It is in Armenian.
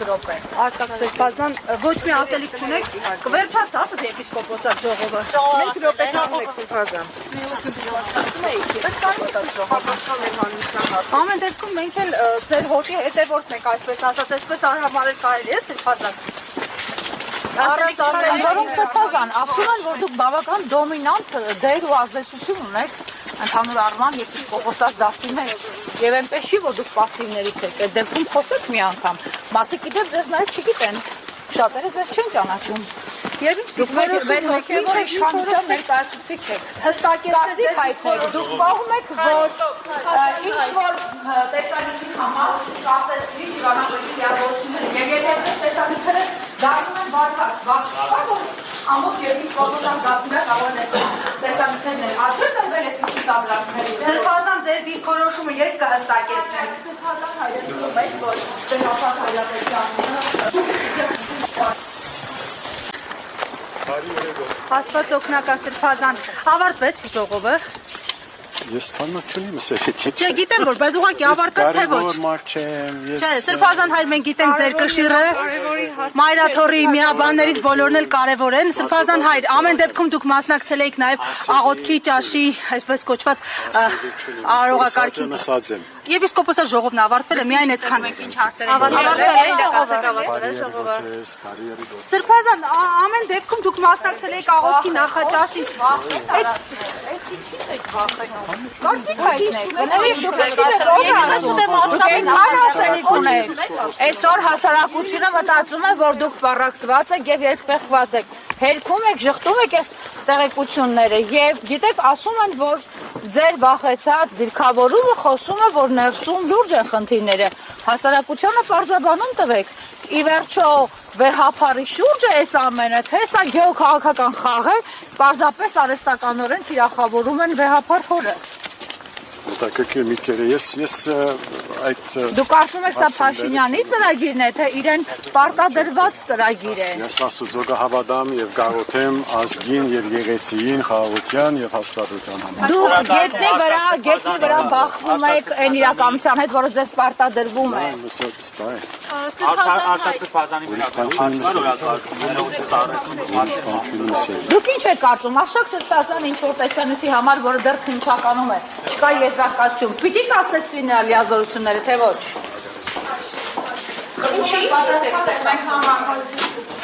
րոպե։ Արտակ Սրբազան, ոչ մի ասելիք չունեք, կվերջացավ եպիսկոպոսատ ժողովը։ 1 րոպե ժամանակ Սրբազան։ Ամեն դեպքում մենք էլ ձեր հոտի հետևորդն ենք, այսպես ասած, այսպես արհամարել կարելի է Սրբազան։ Որոնք Սրբազան, ասում են, որ դուք բավական դոմինանտ դեր ու ազդեցություն ունեք ընդհանուր առման եպիսկոպոսած դասի մեջ եւ այնպես չի, որ դուք պասիվներից եք, այդ դեպքում խոսեք մի անգամ, մարդիկ իդեպ ձեզ նաև չգիտեն, շատերը ձեզ չեն ճանաչում։ Եվ ինչ դուք մեր հոգևոր իշխանության ներկայացուցիչ եք, հստակեցեք հայտնեք, դուք պահում եք, որ ինչ-որ տեսանյութի համար կասեցվի դիվանագործի լիազորությունները եւ եթե այս տեսանյութերը դառնում են վարկած, որ ամոք եպիսկոպոսան դասները կարող են տեսանյութերն են աճել տրվել այդպիսի ծանրակներից։ Սրբազան ձեր դիրքորոշումը երբ կհստակեցնեք։ Սրբազան հայրենիքում է, որ տեղափոխ հայրապետյանը Աստված օգնական Սրբազան, ավարտվեց ժողովը։ Ես բանակ չունեմ ասել։ Չէ, գիտեմ որ, բայց ուղղակի ավարտվեց թե ոչ։ Կարևոր մարդ չեմ, ես։ Չէ, Սրբազան հայր մենք գիտենք ձեր կշիռը, Մայրաթորի միաբաններից բոլորն էլ կարևոր են։ Սրբազան հայր, ամեն դեպքում դուք մասնակցել եք նաև աղոթքի ճաշի, այսպես կոչված արարողակարգի։ Ասած եմ։ Եպիսկոպոսա ժողովն ավարտվել է, միայն այդքան ենք ինչ հարցեր են։ Սրբազան, ամեն դեպքում դուք մասնակցել եք աղոթքի նախաճաշին։ Այս ինչից եք վախենում։ Գործիք հայտնեք, գնալիք դուք եք ասելիք ունեք։ Այսօր հասարակությունը մտածում է, որ դուք պառակտված եք եւ երբեղված եք։ Հերքում եք, ժխտում եք այս տեղեկությունները եւ գիտեք, ասում են, որ ձեր վախեցած դիրքավորումը խոսում է, որ ներսում լուրջ են խնդիրները։ Հասարակությանը պարզաբանում տվեք։ Ի վերջո վեհափարի շուրջ է այս ամենը, թե սա գեոքաղաքական խաղ է, պարզապես արհեստականորեն թիրախավորում են վեհափար հորը։ Հետաքրքիր միտքեր է, ես այդ Դուք կարծում եք սա Փաշինյանի ծրագիրն է, թե իրեն պարտադրված ծրագիր է։ Ես Աստծո գահավադամ եւ գաղութեմ ազգին եւ եկեղեցիին, խաղաղության եւ հաստատության համար։ Դուք գետնի վրա բախվում եք այն իրականության հետ, որը ձեզ պարտադրվում է։ Արշակ Սրբազանի Դուք ինչ եք կարծում, Արշակ Սրբազան ինչ-որ տեսանյութի համար, որը դեռ քննչականում է, կա եզրակացություն, պիտի կասեցվի նրա լիազորությունները, թե ոչ։ Ինչի՞ պատասխան եք մենք համարվում